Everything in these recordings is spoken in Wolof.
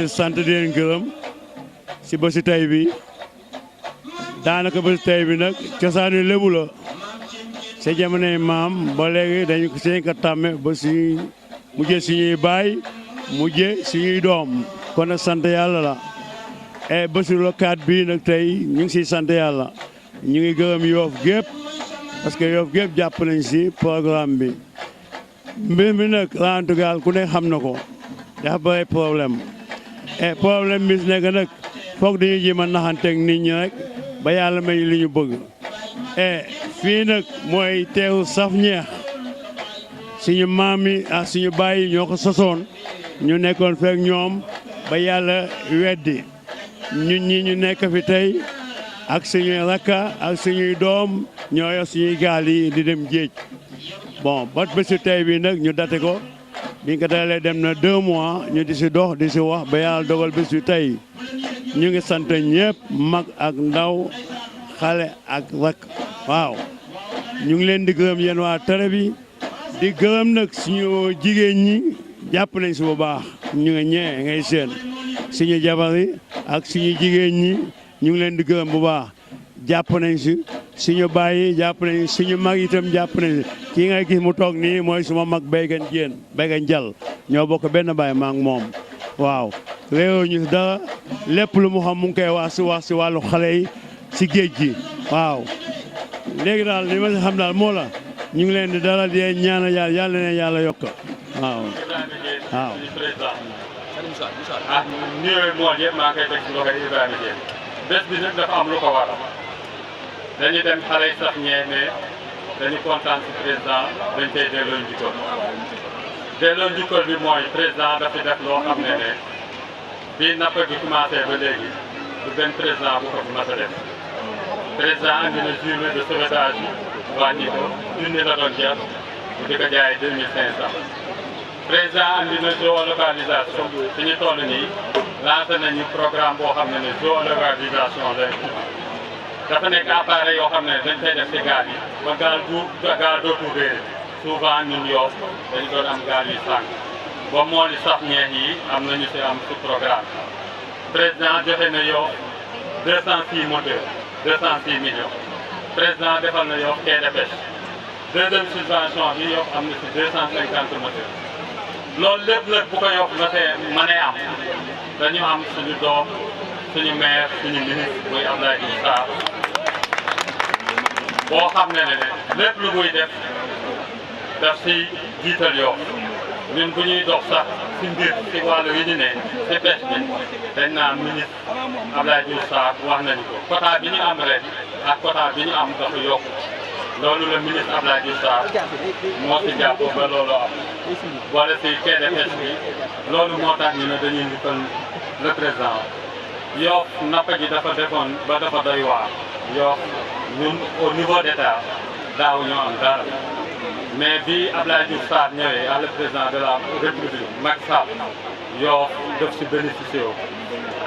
leen sant di leen gërëm si bési tey bi daanaka bési tey bi nag cosaanu Lébu la sa jamonoy maam ba léegi dañu ko seen ko tàmme ba si mujjee suñuy baay mujjee suñuy doom kon nag sant yàlla la et bési lokaat bii nag tey ñu ngi siy sant yàlla ñu ngi gërëm Yoff gépp parce que Yoff gépp jàpp nañ si programme bi mbir mi nag Rantugal ku ne xam na ko dafa bëri problème et problème bi nekk nag foog dañuy jéem a naxanteeg nit ñi rek ba yàlla may li ñu bëgg et fii nag mooy teeru saf ñeex suñu maam yi ak suñu baay yi ñoo ko sosoon ñu nekkoon fekk ñoom ba yàlla weddi ñun ñi ñu nekk fi tey ak suñuy rakka ak suñuy doom ñoo yor suñuy gaal yi di dem géej bon ba bésu tey bi nag ñu date ko bi nga dalee dem na 2 mois ñu di si dox di si wax ba yàlla dogal bésu tey ñu ngi sant ñëpp mag ak ndaw xale ak rak waaw ñu ngi leen di gërëm yéen waa télé bi di gërëm nag suñu jigéen ñi jàpp nañ si bu baax ñu ngi ñee ngay seen suñu jabar yi ak suñu jigéen ñi ñu ngi leen di gërëm bu baax jàpp nañ si suñu baay yi jàpp nañ suñu mag itam jàpp nañ si kii ngay gis mu toog nii mooy suma mag béygan jéen béygan jal ñoo bokk benn baay maa ngi moom waaw réew ñu dara lépp lu mu xam mu ngi koy wax si wàllu xale yi si géej gi waaw léegi daal li ma si xam daal moo la ñu ngi leen di dara di ñaanal yàlla na yàlla yokk waaw waaw ah nuyoo mool yëpp maa ngi koy teg si loxo Ibrahima Diène bés bi nag dafa am lu ko waral dañu dem xale yi sax ñee mais dañu kontaan si président dañ koy delloo njukkal delloo njukkal bi mooy président dafa def loo xam ne bii napp gi commencé ba léegi du benn président bu ko fi mas a def président andi na journée de sauvetage yi wàññi ko junni la doon jar bu di ko jaayee 2500 président andi na géolocalisation fi ñu toll nii lancé nañu programme boo xam ne géolocalisation lay dafa nekk appareil yoo xam ne dañ koy def ci gaal yi ba gaal dootul réer souvent ñun Yoff dañu doon am gaal yi sànq ba moo li sax ñeex yi am nañu ci am su programme président joxe na Yoff 206 moteurs 206 millions président defal na Yoff quai de pêche deuxième subvention bi Yoff am na ci 250 moteurs loolu lépp nag bu ko Yoff mënee am dañu am suñu doom suñu maire suñu ministre muy Abdoulaye Diouf Sarr boo xam ne lépp lu muy daf si jiital Yoff ñun bu ñuy dox sax si mbir si wàllu yi ñu ne si pêche bi dañ naan ministre Abdoulaye Diouf Sarr wax nañu ko quota bi ñu am ren ak quota bi ñu am dafa yokku loolu la ministre Abdoulaye Diouf Sarr moo si jàpp ba loolu am wala si quai de pêche bi loolu moo tax ñu ne dañuy njukkal le président Yoff napp gi dafa defoon ba dafa doy waar Yoff ñun au niveau d'état daaw ñoo am dara mais bi Abdoulaye Diouf Sarr ñëwee ak le président de la République Macky Sall Yoff def si bénéficié wu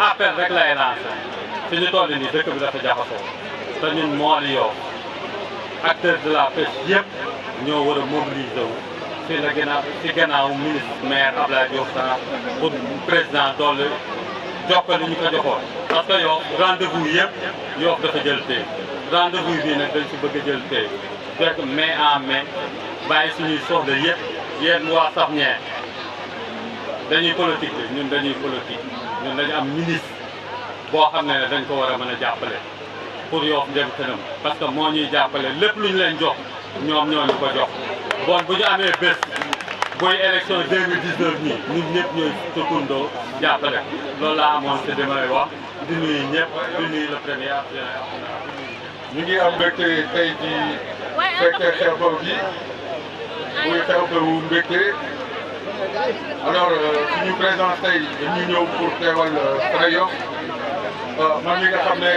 appel rek lay lancé fi ñu toll nii dëkk bi dafa jaxasoo te ñun mool Yoff acteurs de la pêche yëpp ñoo war a mobiliser wu si gannaaw ministre maire Abdoulaye Diouf Sarr pour président dolli jokkal li ñu ko joxoon parce que Yoff rendez-vous yëpp Yoff dafa jël tey rendez-vous bii nag dañ si bëgg a jël tey fekk main en main bàyyi suñuy soxla yëpp yéen waa sax ñeer dañuy politique bi ñun dañuy politique ñun dañu am ministre boo xam ne dañ ko war a mën a jàppale pour Yoff dem kanam parce que moo ñuy jàppale lépp lu ñu leen jox ñoom ñoo ñu ko jox bon bu ñu amee bés booy élection 2019 ñii ñun ñëpp ñooy tëkkundoo jàppale loolu laa amoon te damay wax di nuyu ñëpp di nuyu le premier ñu ngi am mbégte tey di fekkee xew-xew bi muy xew-xewu mbégte alors suñu présence tey ñu ñëw pour teewal Fray Yoff man mi nga xam ne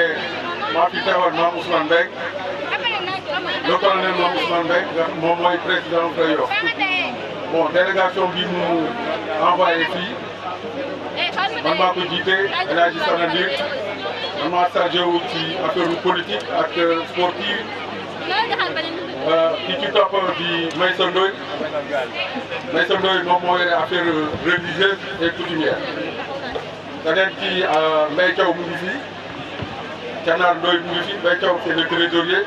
maa fi teewal Mame Ousmane Mbengue le colonel Mame Ousmane Mbengue moom mooy président Fray Yoff bon délégation bi mu envoyé fii man maa ko jiite El Hadji Sana Ndir man maa chargé wu ci affaire politique ak sportive ki ci topp di Maysa Ndoye moom moo yore affaire religieuse et coutumière keneen ci Mbaye Thiaw mu ngi fii Canar Ndoye mu ngi fii Mbaye Thiaw c'est le trésorier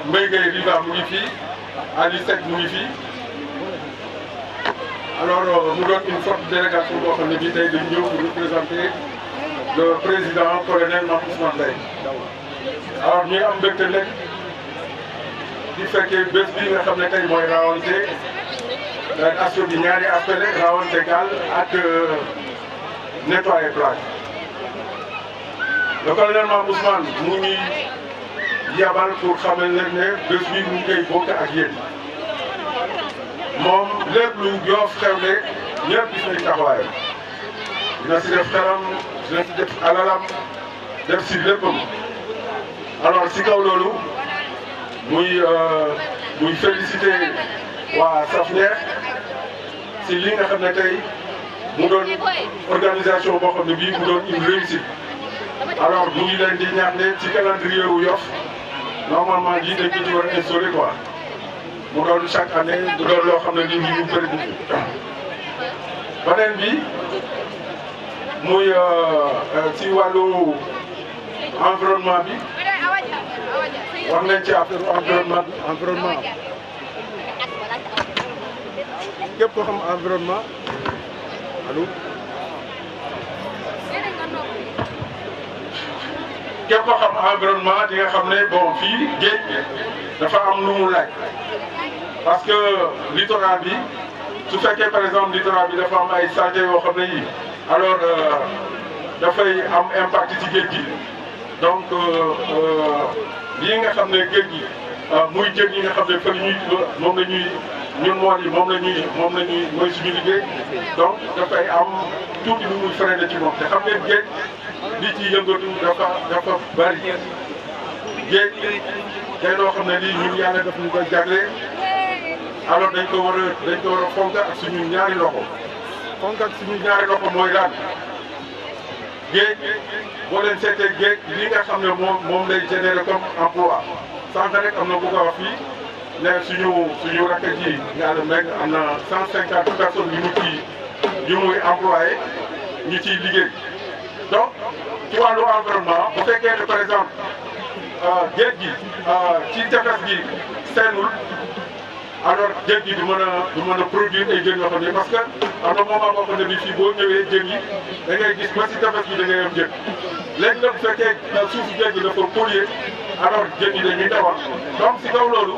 Mbaye Gueye Riva mu ngi fii Ali Seck mu ngi fii alors mu doon une forte délégation boo xam ne bii tey dañu ñëw pour représenter le président colonel Mame Ousmane Mbaye alors ñu am mbégte nekk di fekkee bés bi nga xam ne tey mooy rawante aspect bi ñaari aspect la rawante gaal ak nettoyer plage le colonel Mame Ousmane mu ngi yabal pour xamal leen ne bés bi mu ngi koy bokk ak yéen moom lépp lu Yoff xewle ñëpp gis nañ taxawaayam dina si def xelam dina si def alalam def si léppam alors si kaw loolu muy félicité waa Safner si li nga xam ne tey mu doon organisation boo xam ne bii mu doon une réussite alors mu ngi leen di ñaax ne ci calendrier wu Yoff normalement lii dañ ko ci war a instauré quoi mu doon chaque année mu doon loo xam ne nit ñi ñu bëri beneen bi muy ci wàllu environnement bi wax nañ ci affaire environnement képp koo xam environnement allo képp koo xam environnement di nga xam ne bon fii géej dafa am lu mu laaj parce que littoral bi su fekkee par exemple littoral bi dafa am ay saleté yoo xam ne yi alors dafay am impact ci géej gi donc lii nga xam ne géej gi muy jën yi nga xam ne fa ñuy moom la ñuy ñun mool yi moom la ñuy mooy suñu liggéey donc dafay am tuuti lu muy freiné ci moom te xam ngeen géej li ci yëngatu dafa bari géej day loo xam ne lii ñun yàlla daf ñu koy jagle alors dañ ko war a fonk ak suñu ñaari loxo fonk ak suñu ñaari loxo mooy lan géej boo leen seetee géej li nga xam ne moom lay générer comme emploi sànq rek am na bu ko wax fii ne suñu rakk ji Yàlla Mbengue am na 150 personnes yu muy employé ñu ciy liggéey donc ci wàllu environnement bu fekkee ne par exemple géej gi ci tefes gi seenul alors jën gi du mën a produire ay jën yoo xam ne parce que am na moment boo xam ne bi fii boo ñëwee jën yi da ngay gis ba si tefes gi da ngay am jën léegi nag bu fekkee suufu géej gi dafa polluer alors jën yi dañuy dawal donc si kaw loolu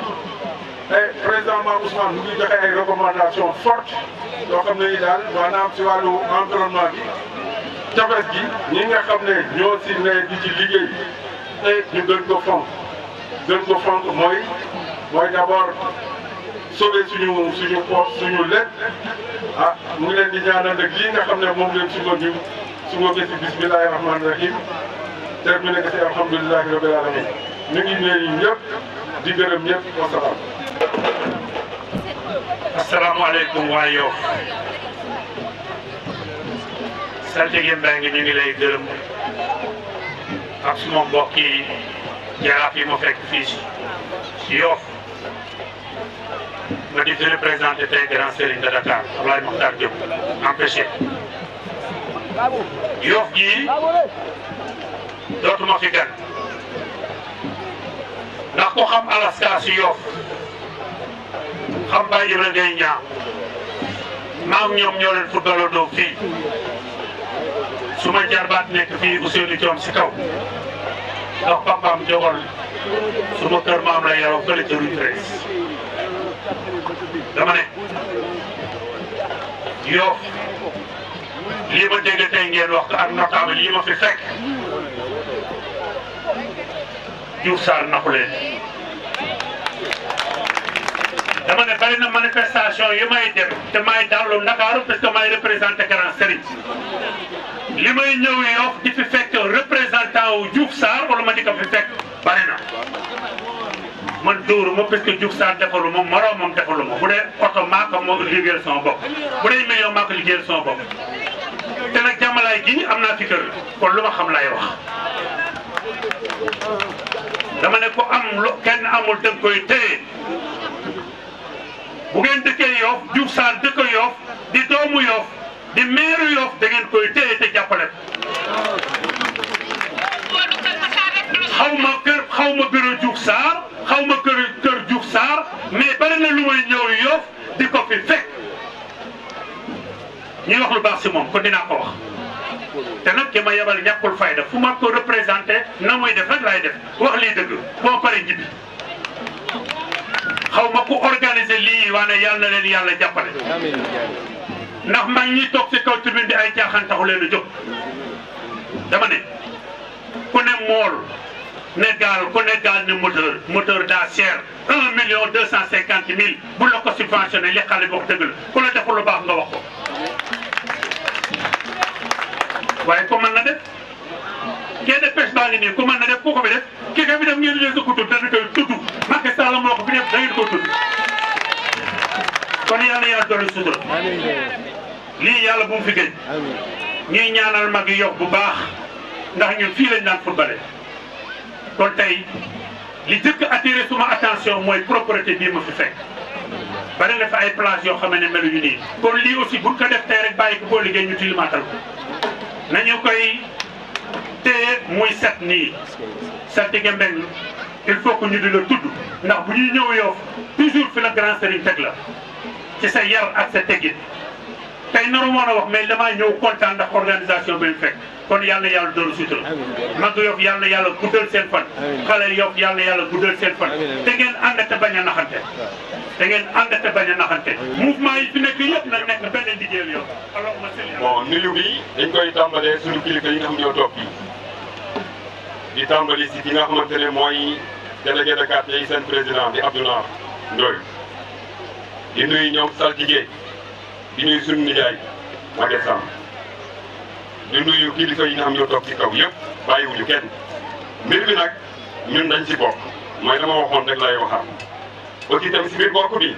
président Mame Ousmane mu ngi joxe ay recommandations fortes yoo xam ne yi daal maanaam si wàllu environnement bi tefes gi ñi nga xam ne ñoo si ne di ci liggéey te ñu gën ko fonk mooy d'abord sauver suñu poche suñu lépp mu ngi leen di ñaanal nag lii nga xam ne moom leen su ma gis bismillahi rahmaani rahim terminé ko si alhamdulilahi rabbil alamin ñu ngi nuyu ñëpp di gërëm ñëpp wasalaam. asalaamaaleykum waa Yoff saltige Mbengue ñu ngi lay gërëm ak suma mbokk yi jaraaf yi ma fekk fii si Yoff ma di fi représenté tey grand serigne de Dakar Abdoulaye Makhtar Diop empêché Yoff gii dootuma fi gan ndax ko xam Alaska si Yoff xam Baye Ibra Ngay ñaa maa ngi ñoom ñoo leen footballandoo fii su ma jarbaat nekk fii Ousseynou Thiom si kaw ndax papaam joxol suma kër maam la yaroo fële ca Rue 13 dama ne Yoff lii ma dégg tey ngeen wax ko ak notable yi ma fi fekk Diouf Sarr naxu leen dama ne bari na manifestation yi may dem te may dallu Ndakaaru parce que may représenté grand Serigne li may ñëw Yoff di fi fekk représentant wu Diouf Sarr wala ma di ko fi fekk bari na man dóoru ma parce que Diouf Sarr defalu ma moroomam defalu ma bu dee oto maa ko moo liggéeyal sama bopp bu dee million maa ko liggéeyal sama bopp te nag jàmmalaay gi am naa fi kër kon lu ma xam lay wax dama ne ko am lu kenn amul danga koy téye bu ngeen dëkkee Yoff Diouf Sarr dëkk Yoff di doomu Yoff di maire Yoff da ngeen koy téye te jàppale xaw ma bureau Diouf Sarr xaw ma kër Diouf Sarr mais bari na lu may ñëw Yoff di ko fi fekk ñuy wax lu baax si moom kon dinaa ko wax te nag ki ma yebal ñàkkul fayda fu ma ko représenté na muy def rek laay def wax lii dëgg boo paree ñibbi xaw ma ku organiser lii waane yàlla na leen yàlla jàppale ndax mag ñi toog si kaw tribune bi ay caaxaan taxu leen a jóg dama ne ku ne mool ne gaal ku ne gaal ne moteur daa cher 1,250,000 bu la ko subventionné li xale bi wax dëgg la ku la deful lu baax nga wax ko waaye ku mën na def quai de pêche baa ngi nii ku mën na def ku ko fi def ki ko fi def ngeen leen ko tudd dañu koy tudd Macky Sall moo ko fi def da ngeen ko tudd kon yàlla na yàlla dolli sutura lii yàlla bu mu fi gëj ñuy ñaanal mag yi Yoff bu baax ndax ñun fii lañ daan footballé kon tey li jëkk attiré suma attention mooy propreté bii ma fi fekk bari na fa ay plage yoo xam ne meluñu nii kon lii aussi buñ ko def tey rek bàyyi ko boo liggéey ñu tilimaatal ko nañu koy téye muy set nii saltige mbeng il faut que ñu di la tudd ndax bu ñuy ñëw Yoff toujours fi la grand Serigne teg la ci sa yar ak sa teggin tey naru woon a wax mais damaa ñëw kontaan ndax organisation bi ñu fekk kon yàlla na yàlla doon sutura mag Yoff yàlla na yàlla guddal seen fan xale Yoff yàlla na yàlla guddal seen fan te ngeen ànd te bañ a naxante te ngeen ànd te bañ a naxante mouvement yi fi nekk yëpp nag nekk benn liggéeyal Yoff allahumma salli bon nuyu bi dañ koy tàmbalee suñu kilifa yi nga xam ñoo toog fii di tàmbali si ki nga xamante ne mooy délégué de quartier yi seen président di Abdoulaye Ndoye di nuyu ñoom saltige di nuyu suñu nijaay Maguette Samb di nuyu kilifa yi nga xam ñoo toog ci kaw yëpp bàyyiwuñu kenn mbir bi nag ñun dañ si bokk mooy dama waxoon rek lay waxaat aussi tamit si biir bokk bi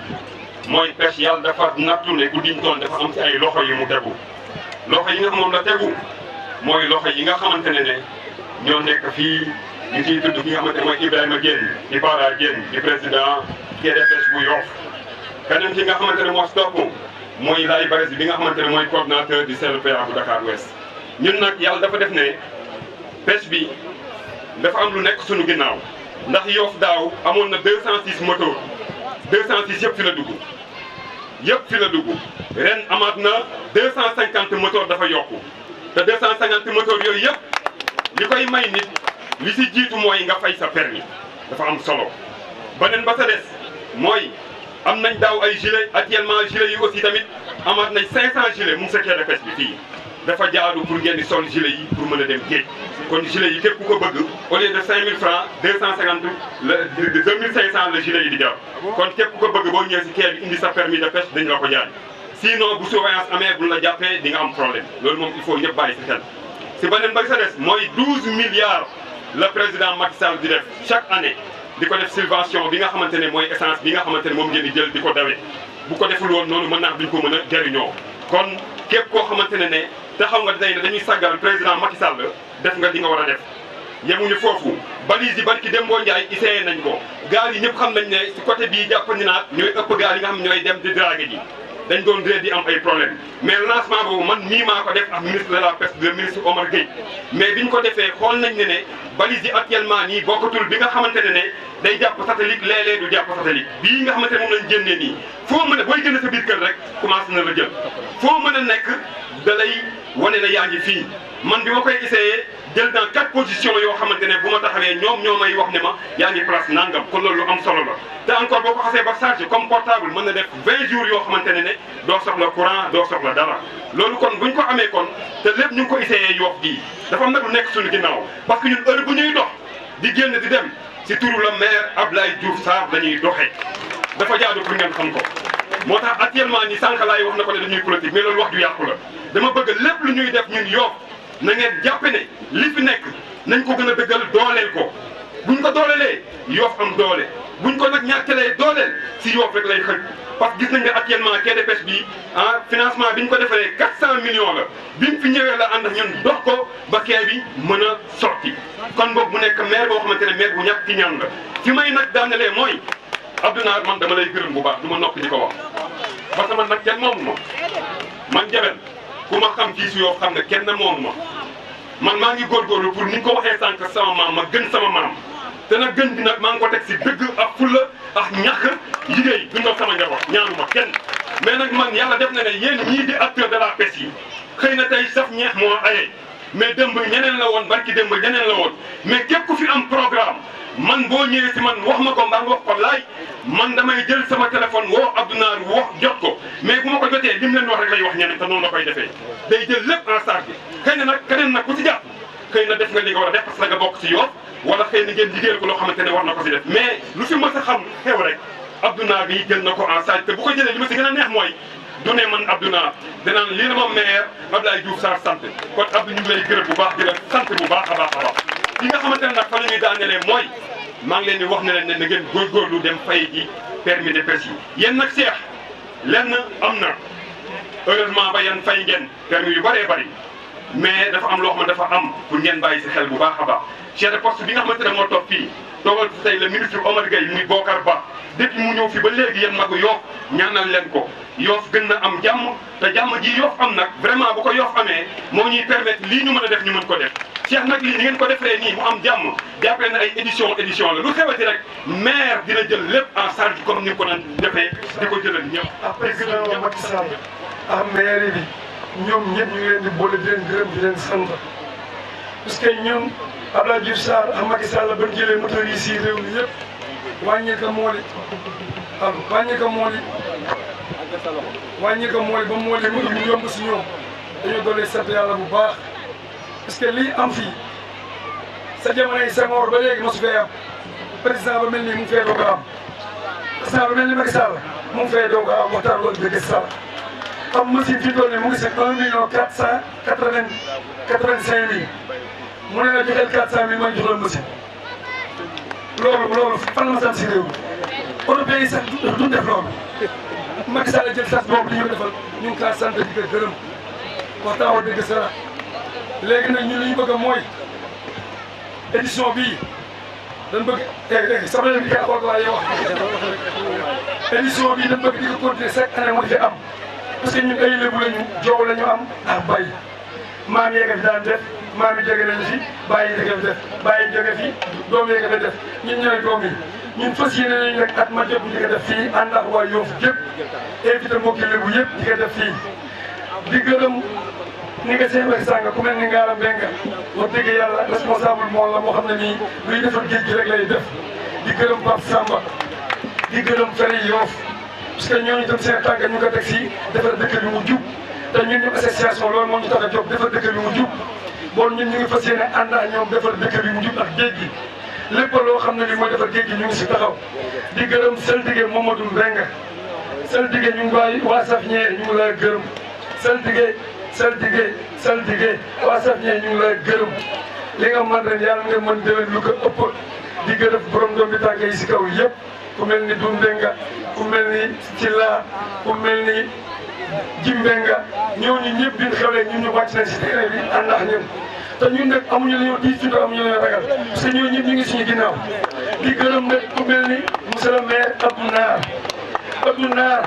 mooy pêche yàlla dafa nattu ne ku diñ toon dafa am si ay loxo yi mu tegu loxo yi nga xam moom la tegu mooy loxo yi nga xamante ne ñoo nekk fii ñu ciy tudd ki nga xamante ne mooy Ibrahima Diène di Para Diène di président quai de pêche bu Yoff keneen ki nga xamante ne moo stop mooy Laye Baresi bi nga xamante ne mooy coordonnateur du CLPA bu Dakar Ouest ñun nag yàlla dafa def ne pêche bi dafa am lu nekk suñu ginnaaw ndax Yoff daaw amoon na 206 motos 206 yëpp fi la dugg ren amaat na 250 motos dafa yokku te 250 motos yooyu yëpp li koy may nit li si jiitu mooy nga fay sa permis dafa am solo beneen ba sa des mooy am nañ daaw ay gilet actuellement gilet yi aussi tamit amaat nañ 500 gilet mu ngi sa quai de pêche bi fii dafa jaadu pour ngeen di sol gilet yi pour mën a dem géej kon gilet yi képp ku ko bëgg au lieu de 5000 francs 250 la 2500 la gilet yi di jar kon képp ku ko bëgg boo ñëwee si quai bi indi sa permis de pêche dañ la ko jaay sinon bu surveillance amee bu la jàppee di nga am problème loolu moom il faut ñëpp bàyyi si xel si beneen ba sa des mooy 12 milliards le président Macky Sall di def chaque année di ko def subvention bi nga xamante ne mooy essence bi nga xamante ne moom ngeen di jël di ko dawee bu ko deful woon noonu mën naa duñ ko mën a jëriñoo kon képp koo xamante ne taxaw nga tey ne dañuy sàggal président Macky Sall def nga li nga war a def yemuñu foofu balise yi barki Dembo Ndiaye essayé nañ ko gaal yi ñëpp xam nañ ne si côté bii jàppandi naat ñooy ëpp gaal yi nga xam ñooy dem di draguer ji dañ doon réer di am ay problème mais lancement boobu man nii maa ko def ak ministre de la pêche le ministre Omar Gueye mais biñ ko defee xool nañ ne balise yi actuellement nii bokkatul bi nga xamante ne day jàpp satellite léeg-léeg du jàpp satellite bii nga xamante ne moom lañ génnee nii foo mën a booy génn sa biir kër rek commencé na la jël foo mën a nekk da lay wane ne yaa ngi fii man bi ma koy essayé jël dans 4 positions yoo xamante ne bu ma taxawee ñoom ñoo may wax ne ma yaa ngi place nangam kon loolu lu am solo la te encore boo ko xasee ba chargé comme portable mën na def 20 jours yoo xamante ne doo soxla courant doo soxla dara loolu kon buñ ko amee kon te lépp ñu ngi ko essayé Yoff gii dafa am nag lu nekk suñu ginnaaw parce que ñun heure bu ñuy dox di génn di dem si turu la maire Abdoulaye Diouf Sarr dañuy doxee dafa jaadu pour ngeen xam ko moo tax actuellement ni sànq laay wax na ko ne dañuy politique mais loolu wax ju yàqu la dama bëgg lépp lu ñuy def ñun Yoff na ngeen jàpp ne li fi nekk nañ ko gën a dëggal dooleel ko buñ ko doolelee Yoff am doole buñ ko nag ñàkkalee dooleel si Yoff rek lay xëj parce que gis nañ ne actuellement quai de pêche bi financement bi ñu ko defaree 400 millions la biñ fi ñëwee la ànd ak ñun dox ko ba quai bi mën a sotti kon boog mu nekk maire boo xamante ne maire bu ñàkk ki ñaan la fi may nag daanelee mooy Abdoulaye man dama lay gërëm bu baax du ma noppi di ko wax parce que man nag kenn moomu ma man Jabel ku ma xam fii si Yoff xam ne kenn moomu ma man maa ngi góorgóorlu pour ni nga ko waxee sànq sama maam ma gën sama maam te nag gën bi nag maa ngi ko teg si dëgg ak fulla ak ñàkk liggéey dundal sama njaboot ñaanu ma kenn mais nag man yàlla def na ne yéen ñii di acteur de la pêche yi xëy na tey saf ñeex moo aye mais démb ñeneen la woon barki démb ñeneen la woon mais képp ku fi am programme man boo ñëwee si man wax ma ko mbaa nga wax ko laay man damay jël sama téléphone woo Abdou Naar wax jot ko mais bu ma ko jotee lim leen wax rek lay wax ñeneen te noonu la koy defee day jël lépp en charge xëy na nag keneen nag ku si jàpp xëy na def nga li nga war a def parce que nga bokk si Yoff wala xëy na ngeen liggéeyal ko loo xamante ne war na ko si def mais lu fi mës a xam xew rek Abdou Naar bi jël na ko en charge te bu ko jëlee li ma si gën a neex mooy du ne man Abdou Naar danaan lii la ma maire Abdoulaye Diouf Sarr sant kon Abdou ñu ngi lay gërëm bu baax di la sant bu baax a baax a baax li nga xamante ne nag fa la ñuy daanelee mooy maa ngi leen di wax ne leen ne na ngeen góorgóorlu dem fay ji permis de pêche yi yéen nag Cheikh lenn am na heureusement ba yan fay ngeen permis yu bëree bëri mais dafa am loo xam ne dafa am pour ngeen bàyyi si xel bu baax a baax chef de poste bi nga xamante ne moo toog fii toogal fi tey le ministre Omar Gueye muy Bokar Ba depuis mu ñëw fi ba léegi yéen magu Yoff ñaanal leen ko Yoff gën na am jàmm te jàmm ji Yoff am nag vraiment bu ko Yoff amee moo ñuy permettre lii ñu mën a def ñu mën ko def Cheikh nag lii ni ngeen ko defee nii mu am jàmm jàppale na ay édition la lu xewati rek maire dina jël lépp en charge comme ni nga ko naan defee di ko jëlal ñëpp. après président Macky Sall ak maire bi ñoom ñëpp ñu ngi leen di boole di leen gërëm di leen sant parce que ñun Abdoulaye Diouf Sarr ak Macky Sall ba ñu jëlee moteur yi si réew mi yëpp wàññi ko mooli wàññi ko mooli ba mooli mu yomb si ñoom dañoo doole sant yàlla bu baax parce que lii am fii sa jamonoy Senghor ba léegi mosu fee am président ba mel nii mu ngi fee doog a am président ba mel ni Macky Sall mu ngi fee doog a am waxtaan loolu dëgg Sall am machine fi toll nii mu ngi si 1 million 485 000 mu ne la joxeel 400 000 ma jox la machine loolu fan la ma sant si réew mi européens yi sax duñ def loolu Macky Sall jël sas boobu li ñu defal ñu ngi kaa sant di ko gërëm waxtaan wa dëgg Sall léegi nag ñun li ñu bëgg mooy édition bii dañ bëgg sama leen bi kay xool waaye wax édition bii dañ bëgg di ko continuer chaque année mu di fi am parce que ñun ay lébu lañu joow la ñu am ak bay maam yee nga fi daan def maam yi jóge nañu fi bàyyi yi jóge fi def bàyyi jóge fi doom yee nga fi def ñun ñooy doom yi ñun fas yéene nañu nag at ma jot di ko def fii ànd ak waa Yoff yëpp invité mbokki lébu yëpp di ko def fii di gërëm ni nga seen wax sànga ku mel ni Ngara Mbengue wax dëgg yàlla responsable moom la moo xam ne nii luy defar géej gi rek lay def di gërëm Pape Samba di gërëm Fere Yoff parce que ñooñu itam seen tànk ñu ko teg si defar dëkk bi mu jub te ñun ñu association loolu moo ñu tax a jóg defar dëkk bi mu jub bon ñun ñu ngi fas yéene ànd ak ñoom defar dëkk bi mu jub ak géej gi lépp loo xam ne li mooy defar géej gi ñu ngi si taxaw di gërëm Saltige Mamadou Mbengue Saltige ñu ngi bàyyi waa Safñeer ñu ngi lay gërëm Saltige waa Safñeer ñu ngi lay gërëm li nga mën ren yàlla nga mën déwén lu ko ëpp di gërëm borom doom bi tànk yi si kaw yëpp ku mel ni Dumbenga ku mel ni Cilla ku mel ni Jimbenga ñooñu ñëpp bi ñu xewlee ñun ñu wàcc nañ si terrain bi ànd ak ñun te ñun nag amuñu la ñoo diis ci amuñu la ñoo ragal parce que ñooñu ñëpp ñu ngi suñu ginnaaw di gërëm nag ku mel ni monsieur le maire Abdou Naar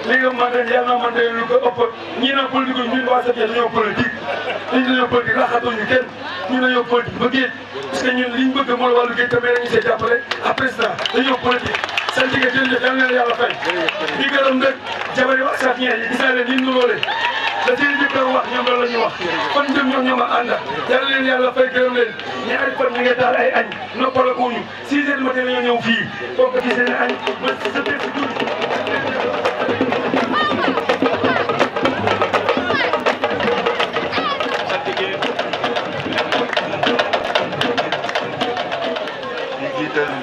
li nga mën ren yàlla na mën de lu ko ëpp ñii nag politique ñun waa Safia dañoo politique raxatuñu kenn ñun dañoo politique ba géej parce que ñun liñ bëgg mooy wàllu géej tamit dañu see jàppale ak président dañoo politique seen jigéen jërëjëf yal na leen yàlla fay di gërëm nag jabar yi wax Safia yi gis naa leen ñu nuróole la seen jëkkër wax ñoom loolu la ñuy wax kon ñoom a ànda yàlla leen yàlla fay gërëm leen ñaari fan ñu ngi taal ay añ noppalakuñu 6 heures du matin la ñoo ñëw fii bokk ci seen añ ba sa def si guddi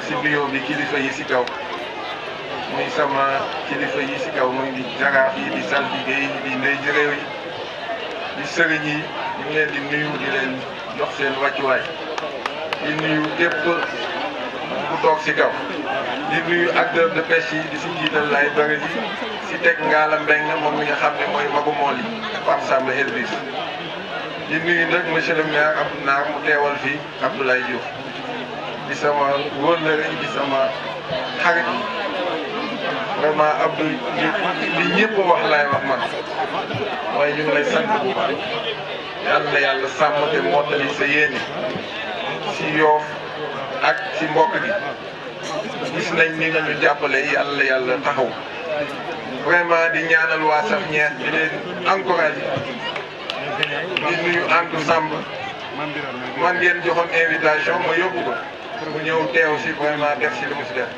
si nuyoo bi kilifa yi si kaw muy sama kilifa yi si kaw muy di jaraaf yi di saltige yi di ndey ji réew yi di sëriñ yi ñu ngi leen di nuyu di leen jox seen wàccuwaay di nuyu képp ku toog si kaw di nuyu acteur de pêche yi di si jiital lay bëri yi si teg Ngara Mbengue moom mi nga xam ne mooy magu mool yi Pape Samba Elvis di nuyu nag monsieur le maire Abdou Naar mu teewal fii Abdoulaye Diouf di sama wóllëre di sama xarit vraiment Abdou li ñëpp wax laay wax man waaye ñu ngi lay sant bu baax yal na yàlla sàmm te mottali sa yéene si Yoff ak si mbokk gi gis nañ ni nga ñu jàppale yàlla taxaw vraiment di ñaanal waa Safñeex di leen encouragé di nuyu Antou Samb man ngeen joxoon invitation ma yóbbu ko mu ñëw teew si vraiment def si li mu si def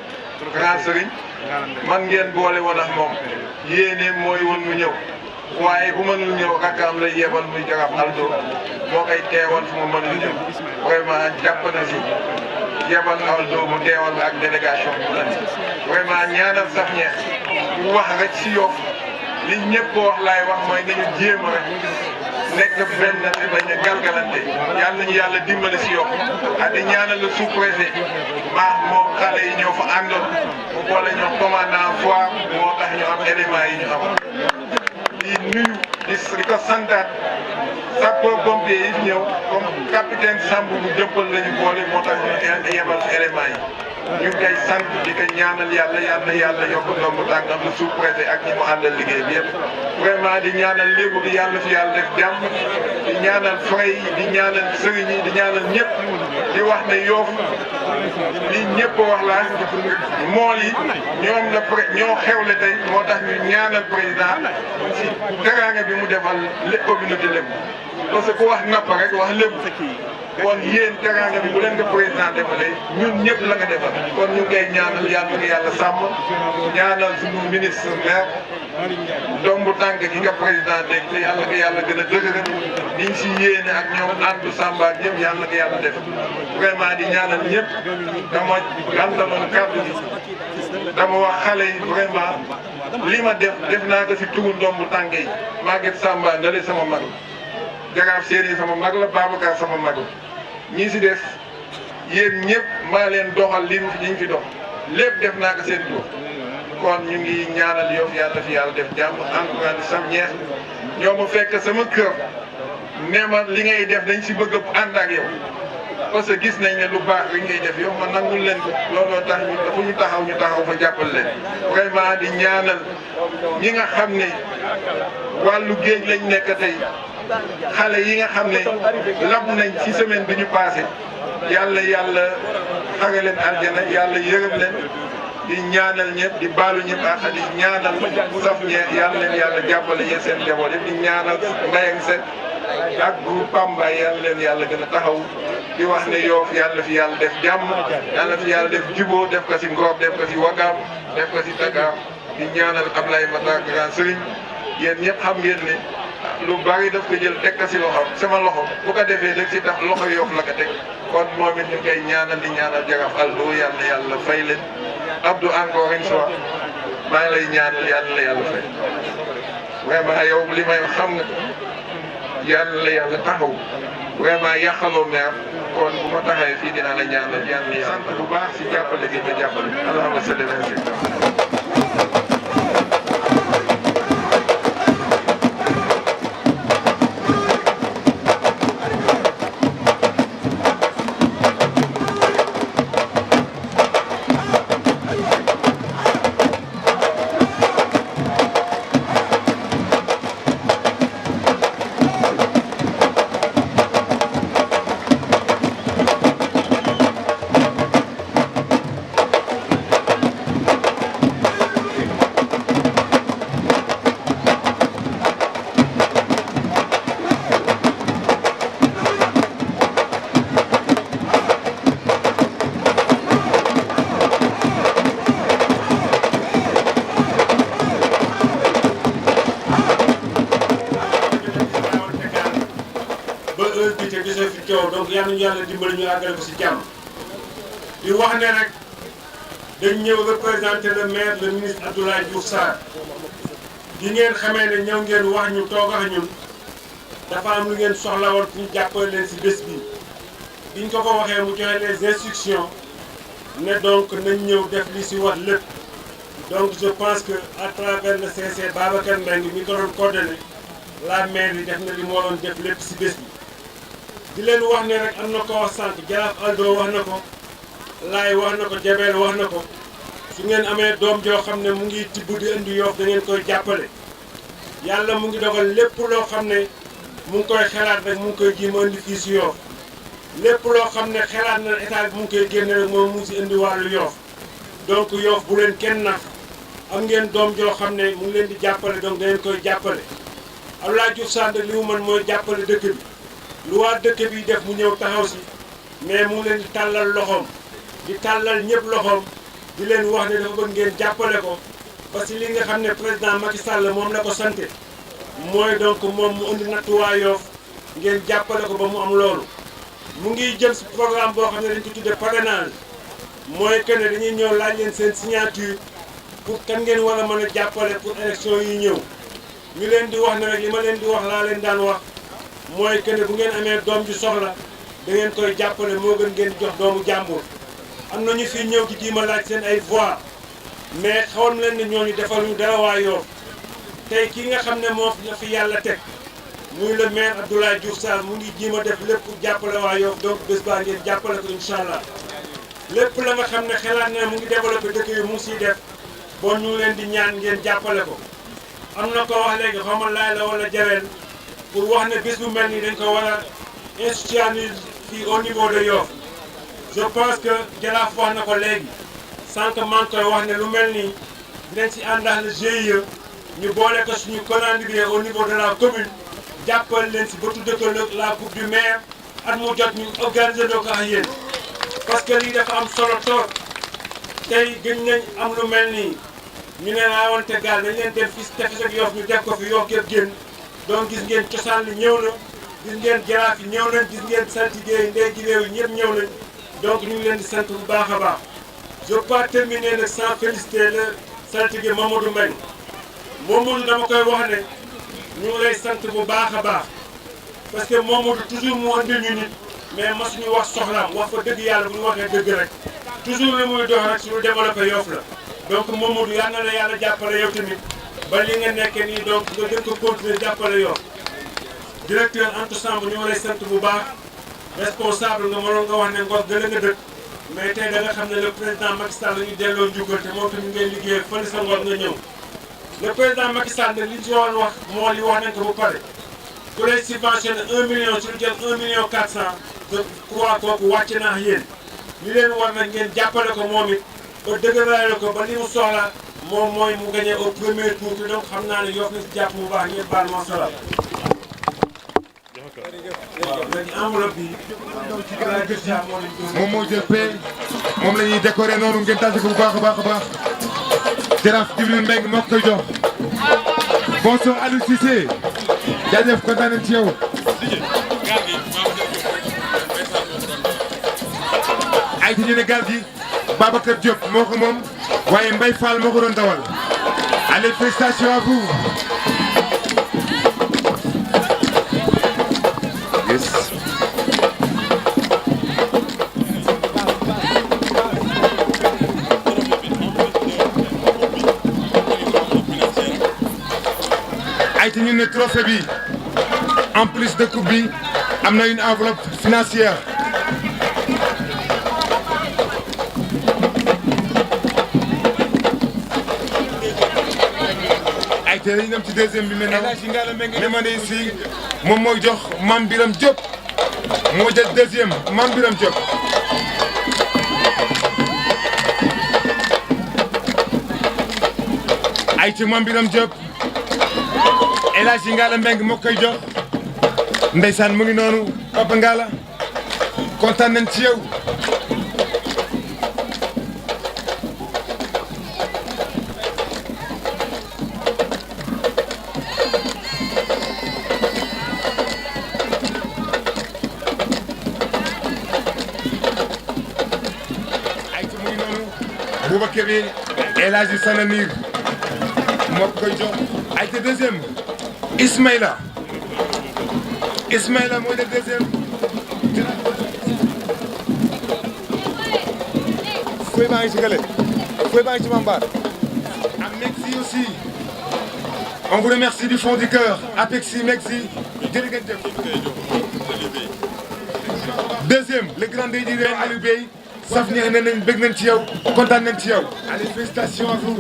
grand sëriñ man ngeen boole woon ak moom yéene mooy woon mu ñëw waaye bu mënul ñëw rakkaam lay yebal muy Jaraaf Aldo moo koy teewal fu mu mënul ñëw vraiment jàpp na si yebal Aldo mu teewal ak délégation bu la vraiment ñaanal Safñeex bu wax rek si Yoff li ñëpp wax laay wax mooy nañu jéem rek nekk benn te bañ a galgalante yàlla nañu yàlla dimbali si Yoff ak di ñaanal le sous-préfet baax moom xale yi ñoo fa àndoon mu boole ñoo commandant foire moo tax ñu am éléments yi ñu am di nuyu di ko santaat sapeurs-pompiers yi ñëw comme capitaine Samb bu jëppal lañu boole moo tax ñu yebal éléments yi ñu ngi koy sant di ko ñaanal yàlla yokk ndombu tànkam le sous-préfet ak ñi mu àndal liggéey bi yëpp vraiment di ñaanal léegi di yàlla fi yàlla def jàmm di ñaanal frais yi di ñaanal sëriñ yi di ñaanal ñëpp di wax ne Yoff li ñëpp wax laa mool yi ñoo xewle tey moo tax ñu ñaanal président si teraanga bi mu defal lépp communauté lépp parce que ku wax napp rek wax lépp kon yéen teraanga bi bu leen ko président defalee ñun ñëpp la nga defal kon ñu ngi koy ñaanal yàlla nga yàlla sàmm ñaanal suñu ministre maire dombu tànk gi nga président dégg te yàlla nga yàlla gën a dëgëral niñ si yéene ak ñoom Antou Samba ak ñëpp yàlla nga yàlla def vraiment di ñaanal ñëpp dama gàntaloon kàddu gi dama wax xale yi vraiment li ma def naa ko si turu ndombu tànk yi Maguette Samba ndale sama mag Jaraaf Séni sama mag la Babacar sama mag la ñii si des yéen ñëpp maa leen doxal li ñu fi dox lépp def naa ko seen tur kon ñu ngi ñaanal Yoff yàlla fi yàlla def jàmm encouragé Safñeex ñoo ma fekk sama kër ne ma li ngay def dañ si bëgg a ànd ak yow parce que gis nañ ne lu baax li ngay def yow ma nangul leen ko looloo tax ñu taxaw fa jàppal leen vraiment di ñaanal ñi nga xam ne wàllu géej lañ nekk tey xale yi nga xam ne lab nañ ci semaine bi ñu passé yàlla xare leen aljana yàlla yërëm leen di ñaanal ñëpp di baalu ñëpp ak di ñaanal Safñeex yàlla jàppale yéen seen njaboot yëpp di ñaanal Mbayang Seck ak groupe Pambaay yàlla gën a taxaw di wax ne Yoff yàlla fi yàlla def jàmm yàlla fi yàlla def jubóo def ko si Ngor def ko si Wakaam def ko si Dakar di ñaanal Ablaye Matar Grand Serigne yéen ñëpp xam ngeen ne lu bari daf ko jël teg ko si loxo sama loxo bu ko defee rek si tax loxo Yoff la ko teg kon moom it ñu koy ñaanal di ñaanal Jaraaf Aldo yàlla fay leen Abdou encore une fois maa ngi lay ñaanal yàlla fay vraiment yow li may xam nga yàlla taxaw vraiment yàqaloo meer kon bu ma taxawee fii dinaa la ñaanal yàlla sant bu baax si jàppale gi nga jàppale allahumma salli ala sayyidina donc yal nañu yàlla dimbali ñu àggale ko si jàmm di wax ne rek dañ ñëw représenter le maire le ministre Abdoulaye Diouf Sarr di ngeen xamee ne ñëw ngeen wax ñu toog ak ñun dafa am lu ngeen soxla woon ñu jàppale leen si bés bi biñ ko waxee mu joxe les instructions ne donc nañ ñëw def li si wax lépp donc je pense que à travers le CC Babacar Mbengue mi ko doon coordonné la maire yi def na li moo doon def lépp si bés bi. di leen wax ne rek am na ko wax sànq Jaraaf Aldo wax na ko Laay wax na ko Jabel wax na ko su ngeen amee doom joo xam ne mu ngi tibb di indi Yoff da ngeen koy jàppale yàlla mu ngi dogal lépp loo xam ne mu ngi koy xalaat rek mu ngi koy jéem a indi fii si Yoff lépp loo xam ne xalaat na état bi mu ngi koy génne rek moom mu ngi si indi wàllu Yoff donc Yoff bu leen kenn nax am ngeen doom joo xam ne mu ngi leen di jàppale donc da ngeen koy jàppale Abdoulaye Diouf Sarr li mu mën mooy jàppale dëkk bi lu waa dëkk bi def mu ñëw taxaw si mais mu ngi leen di tàllal loxoom di tàllal ñëpp loxoom di leen wax ne dafa bëgg ngeen jàppale ko parce que li nga xam ne président Macky Sall moom la ko santé mooy donc moom mu indi nattuwaay Yoff ngeen jàppale ko ba mu am loolu mu ngi jëm si programme boo xam ne dañ ko tuddee parrainage mooy que ne dañuy ñëw laaj leen seen signature pour kan ngeen war a mën a jàppale pour élection yi ñëw ñu leen di wax ne rek li ma leen di wax laa leen daan wax mooy que ne bu ngeen amee doom ju soxla da ngeen koy jàppale moo gën ngeen jox doomu jàmbur am na ñu fi ñëw ci diima laaj seen ay voix mais xawoon leen ne ñooñu defal ñu dara waa Yoff tey kii nga xam ne moo la fi yàlla teg muy le maire Abdoulaye Diouf Sarr mu ngi jiima def lépp pour jàppale waa Yoff donc bés baa ngeen jàppale ko incha allah lépp la nga xam ne xalaat na mu ngi développé dëkk yi mu ngi siy def bon ñu ngi leen di ñaan ngeen jàppale ko am na ko wax léegi xaw ma laay la wala jareel pour wax ne bés bu mel nii dañ ko war a institutionnaliser fii au niveau de Yoff je pense que Jaraaf wax na ko léegi sànq maa ngi koy wax ne lu mel nii dinañ si àndax le GIE ñu boole ko suñu calendrier au niveau de la commune jàppal leen si ba tudde ko la coupe du maire at mu jot ñu organiser doo ko ak yéen parce que lii dafa am solo trop tey gën nañ am lu mel nii ñu ne raawante gaal dañ leen dem fii si tefes ak Yoff ñu def ko fi Yoff yëpp génn donc gis ngeen cosaan li ñëw na gis ngeen jaraaf yi ñëw nañ gis ngeen saltige yi ndey gi réew yi ñëpp ñëw nañ donc ñu ngi leen di sant bu baax a baax je peux pas terminer nag sans féliciter le saltige Mamadou Mbengue Mamadou dama koy wax ne ñu ngi lay sant bu baax a baax parce que Mamadou toujours mu andi ñu nit mais masuñu wax soxlaam wax fa dëgg yàlla bu ñu waxee dëgg rek toujours li muy dox rek suñu développé Yoff la donc Mamadou yal na la yàlla jàppale yow tamit ba li nga nekkee nii donc nga gën ko continuer jàppale Yoff directeur Antou Samb ñu ngi lay sant bu baax responsable nga mënoon nga wax ne Ngor gën a nga dëkk mais tey da nga xam ne le président Macky Sall la ñu delloo njukkal te moom tamit ngay liggéey fële sa Ngor nga ñëw le président Macky Sall nag li ñu si waroon wax moo li wax nañ ko bu pare ku lay subventionné 1 million su ñu jël 1 million 400 je crois kooku wàcc naa yéen li leen war nag ngeen jàppale ko moom it ba dëgëraale ko ba li mu soxla moom mooy mu gagné au premier tour te donc xam naa ne Yoff na si jàpp bu baax ñëpp baal moo salaam. waaw léegi enveloppe bi moom moo jël paie moom la ñuy décorer noonu ngeen tàcc ko bu baax a baax a baax Jaraaf Djibril Mbengue moo koy jox bonsoir Aliou Cissé jaajëf kontaan nañ ci yow. ay ci ñu ne gaal gi Babacar Diop moo ko moom waaye Mbaye Fall moo ko doon dawal allez félicitations à vous. ay ci ñu ne trophée bi en plus de coupe bi am na une enveloppe financière. ay te dañu dem ci deuxième bi maintenant ne ma ne ici moom mooy jox Mame Biram Diop moo jël deuxième Mame Biram Diop. ay ci Mame Biram Diop El Hadji Ngalla Mbengue moo koy jox ndeysaan mu ngi noonu Papa Ngalla kontaan nañ ci yow. ay ci mu ngi noonu Boubacar El Hadji Sananir moo koy jox ay te deuxième Ismaïla mooy le deuxième fooy baa ngi ci gële fooy baa ngi ci Mambar ak Mexi aussi on vous remercie du fond du cœur Apexi Mexi jërëjëf deuxième le grand déjiré Aliou Bey saf neex ne nañ bëgg nañ ci yow kontaan nañ ci yow. Allez, félicitations à vous.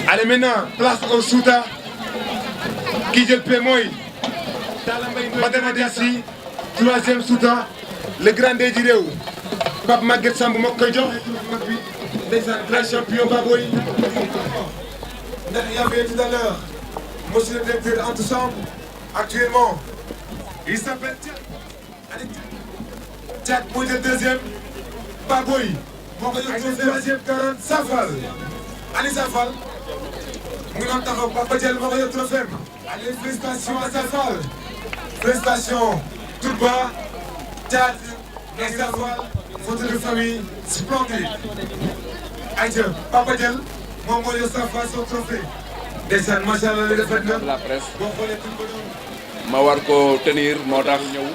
Allez, maintenant, place au Souta. Qui jël paie mooy. Madame Adessi, troisième Souta. Le grand day di réew. Pape Maguette Samb moo koy jox. Ndeysaan grand champion Baboy. Ndax il y avait tout à l'heure monsieur le directeur Antou Samb. Actuellement, il s'appelle Thiat mooy jël deuxième. Baboy moo koy jox troisième 40 Safal. Ali Safal. mu ngi doon taxaw Papa Diel moo koy jox trophée. Allez, félicitations à Safal. Félicitations tout bas. Thiat et Safal. Photo de famille splendide. Aïcha Papa Diel moom moo yor Safal son trophée. Ndeysaan macha Allah li rafet na. La presse ma war ko tenir moo tax ñëw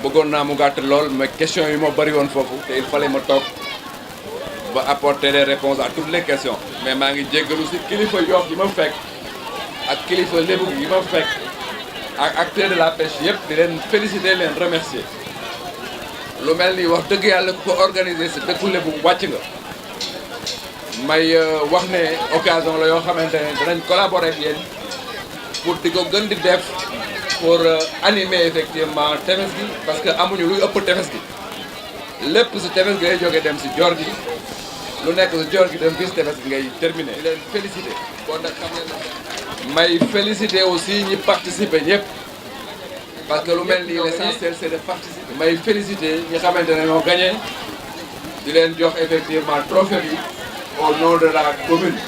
bëggoon naa mu gàtt lool mais question yi moo bëri woon foofu te il fallait ma toog ba apporter des réponses à toutes les questions mais maa ngi jéggalu si kilifa Yoff yi ma fekk ak kilifa Lébu yi ma fekk ak acteurs de la pêche yëpp di leen féliciter leen remercier lu mel ni wax dëgg yàlla ko organiser si dëkku Lébu wàcc nga may wax ne occasion la yoo xamante ne danañ collaborer ak yéen pour di ko gën di def pour animer effectivement tefes gi parce que amuñu luy ëpp tefes gi lépp si tefes gi ngay jógee dem si joor gi lu nekk si joor gi dem bis tefes gi ngay terminer di leen féliciter kon nag xam ngeen may féliciter aussi ñi participer ñëpp parce que lu mel nii l'essentiel c'est de participer may féliciter ñi xamante ne ñoo gagné di leen jox effectivement trophée bi au nom de la commune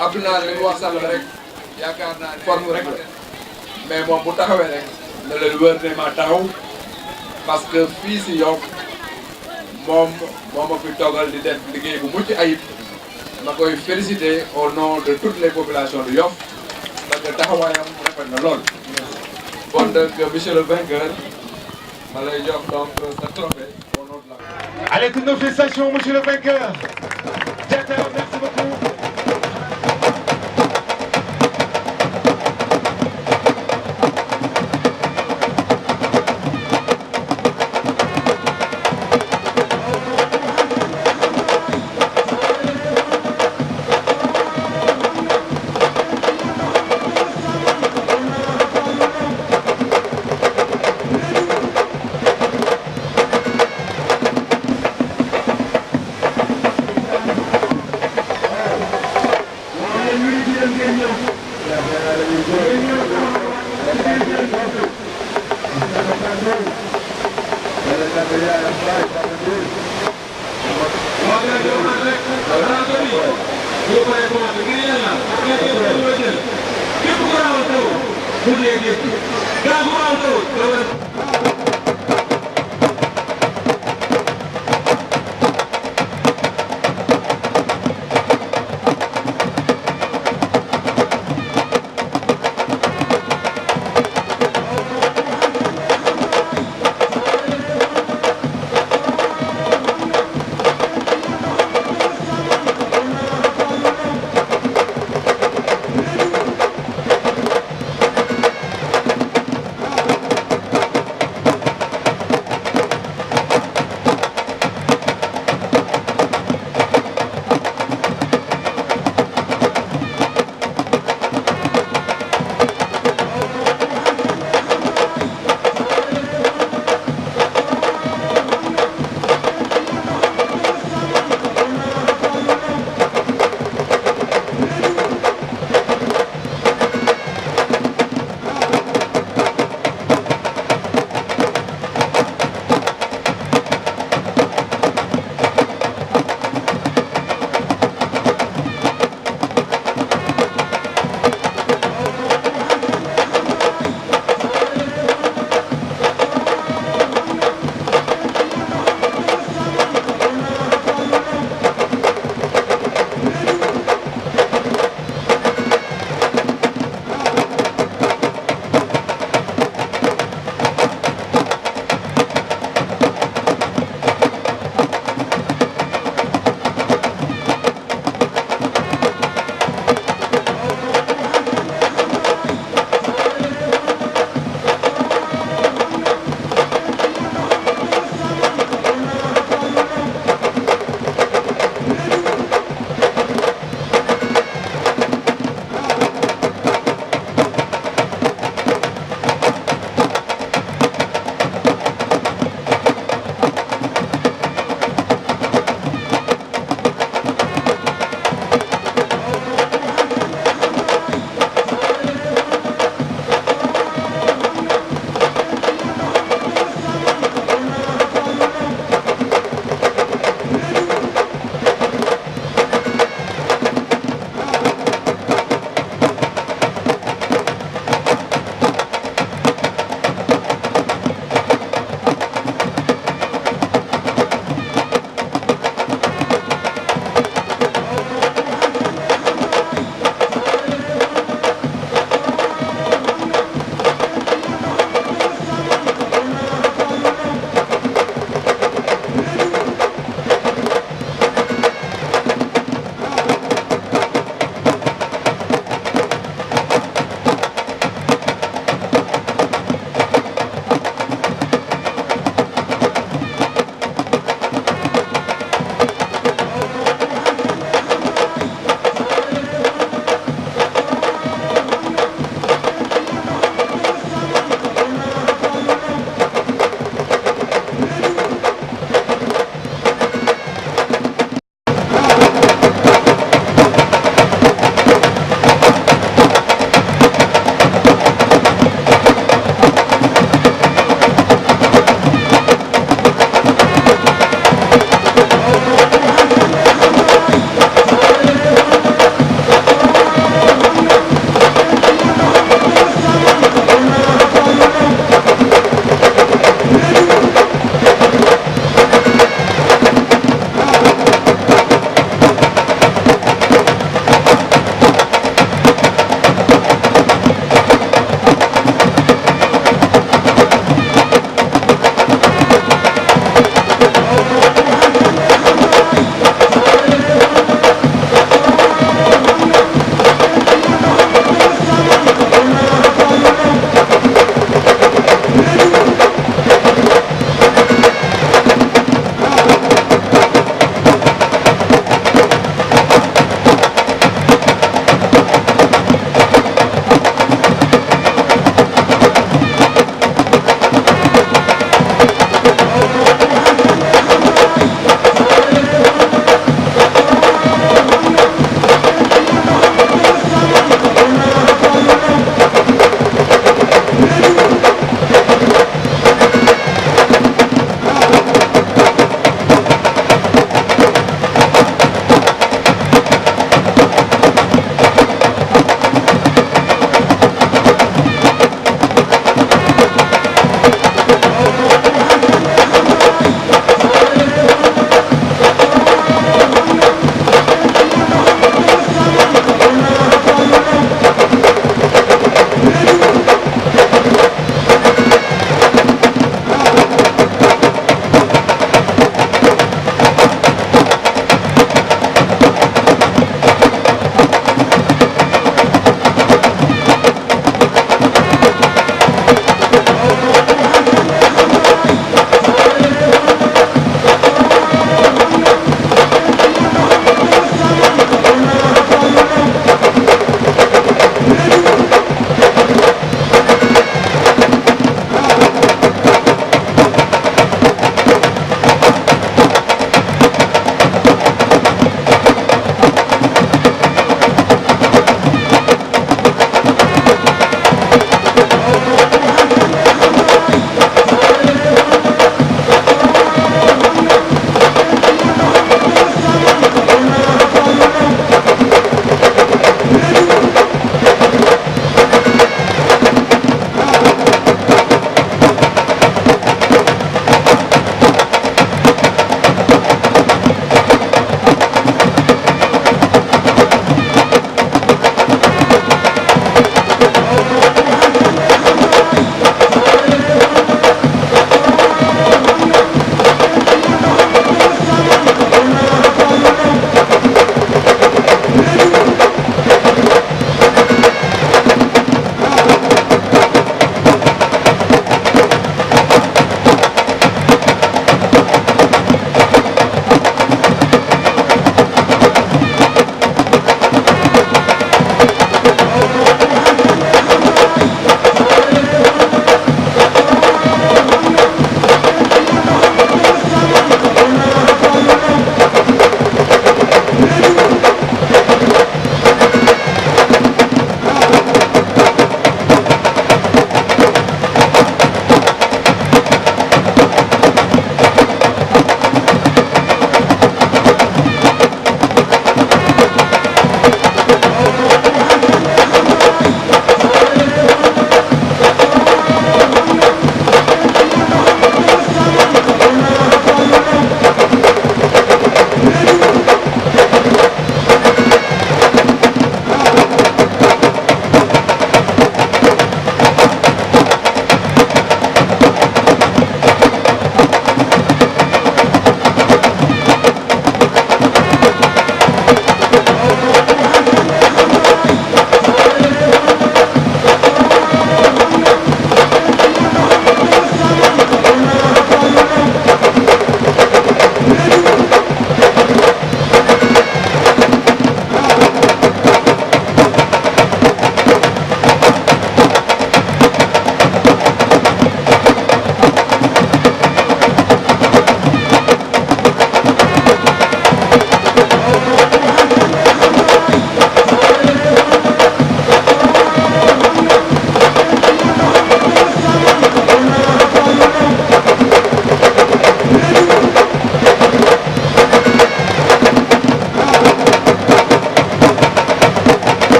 Abdoulaye li mu wax sàll rek yaakaar naa ne forme rek la mais moom bu taxawee rek na leen wër ne ma taxaw parce que fii si Yoff moom moo ma fi toogal di def liggéey bu mucc ayib ma koy féliciter au nom de toutes les populations de Yoff parce que taxawaayam rafet na lool. Bon donc monsieur le vainqueur ma lay jox donc sa trophée au nom de la. Allez, toutes nos félicitations, monsieur le vainqueur. Directeur, merci beaucoup.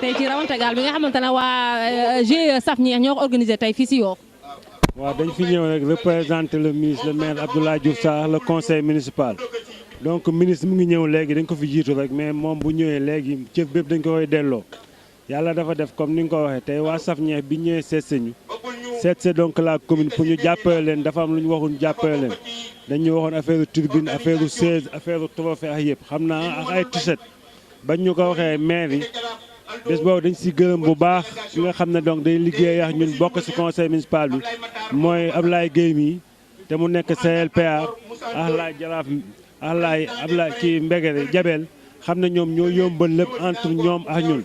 tey ci rawante gaal bi nga xamante ne waa GIE Saf Ñeex ñoo ko organisé tey fii si Yoff. waaw dañ fi ñëw rek représenter le ministre le maire Abdoulaye Diouf Sarr le conseil municipal donc ministre mu ngi ñëw léegi dañ ko fi jiitu rek mais moom bu ñëwee léegi cëf bépp dañ ko koy delloo yàlla dafa def comme ni nga ko waxee tey waa Saf Ñeex bi ñëwee seet see donc la commune pour ñu jàppale leen dafa am lu ñu waxoon jàppale leen dañu waxoon affaire turbine affaire chaise affaire trophée ak yëpp xam naa ak ay t-shirt bañ ñu ko waxee maire yi bés boobu dañ si gërëm bu baax ki nga xam ne donc day liggéey ak ñun bokk si conseil municipal bi mooy Ablaye Guèye mi te mu nekk CLPA Ablaye Jaraaf Ablaye kii Mbegere Jabel xam ne ñoom ñoo yombal lépp entre ñoom ak ñun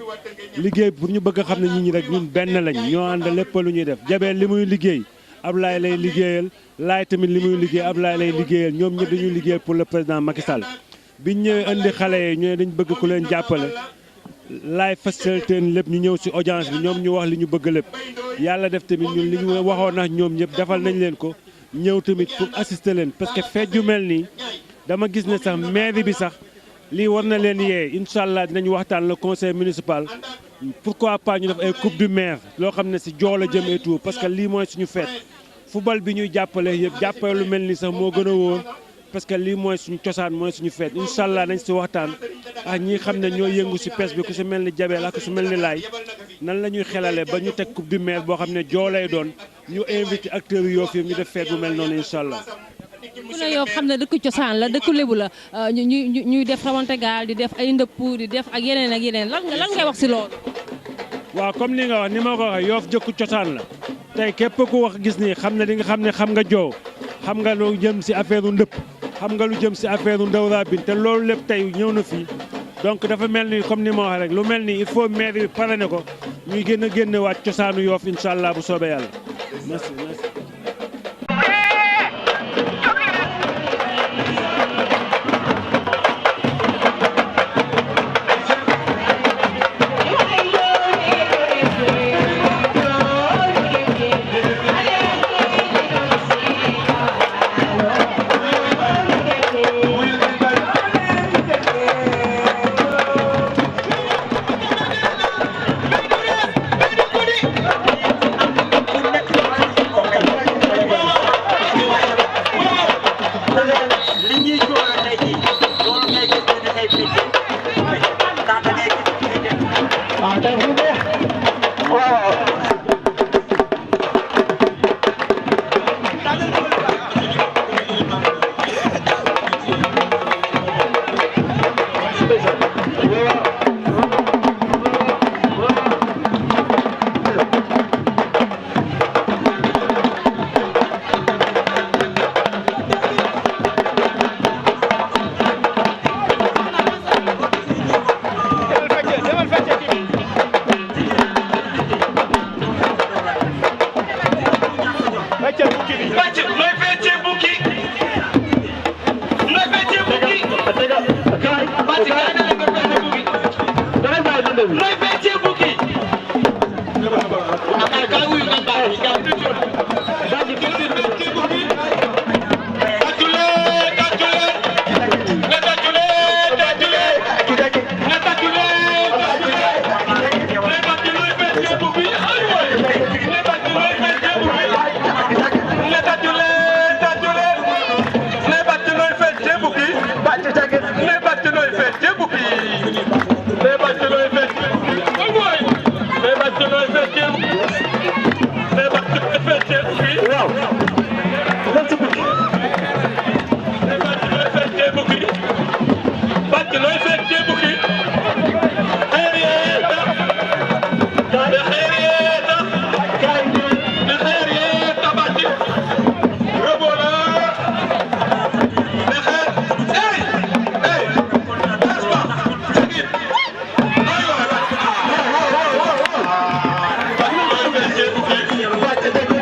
liggéey pour ñu bëgg a xam ne nit ñi rek ñun benn lañ ñoo ànd lépp lu ñuy def Jabel li muy liggéey Ablaye lay liggéeyal laay tamit li muy liggéey Ablaye lay liggéeyal ñoom ñëpp dañuy liggéeyal pour le président Macky Sall biñ ñëwee indi xale yi ñu ne dañ bëgg ku leen jàppale laay facilité lépp ñu ñëw si audience bi ñoom ñu wax li ñu bëgg lépp yàlla def tamit ñun li ñu waxoon nag ñoom ñëpp defal nañ leen ko ñëw tamit pour assister leen parce que fête ju mel nii dama gis ne sax mairie bi sax lii war na leen yee incha allah dinañ waxtaan le conseil municipal pourquoi pas ñu def ay coupe du maire loo xam ne si joo la jëm et tout parce que lii mooy suñu fête football bi ñuy jàppale yëpp jàppale lu mel ni sax moo gën a wóor parce que lii mooy suñu cosaan mooy suñu fête incha allah nañ si waxtaan ak ñi xam ne ñoo yëngu si pes bi ku si mel ni Jabel ak ku si mel ni Laay nan la ñuy xelale ba ñu teg coupe du maire boo xam ne joo lay doon ñu invité acteurs yu Yoff yi ñu def fête bu mel noonu incha allah. ku ne Yoff xam ne dëkk cosaan la dëkk lébu la ñuy def rawante gaal di def ay ndëpp di def ak yeneen ak yeneen lan ngay wax si loolu. waaw comme ni nga wax ni ma ko waxee Yoff jëkku cosaan la tey képp ku wax gis ni xam ne di nga xam ne xam nga joo xam nga lu jëm si affaire u ndëpp xam nga lu jëm si affaire u ndawra bin te loolu lépp tey ñëw na fii donc dafa mel ni comme ni ma waxee rek lu mel ni il faut maire bi pare ne ko ñuy génn waat cosaanu Yoff incha allah bu soobee yàlla merci. Thank you.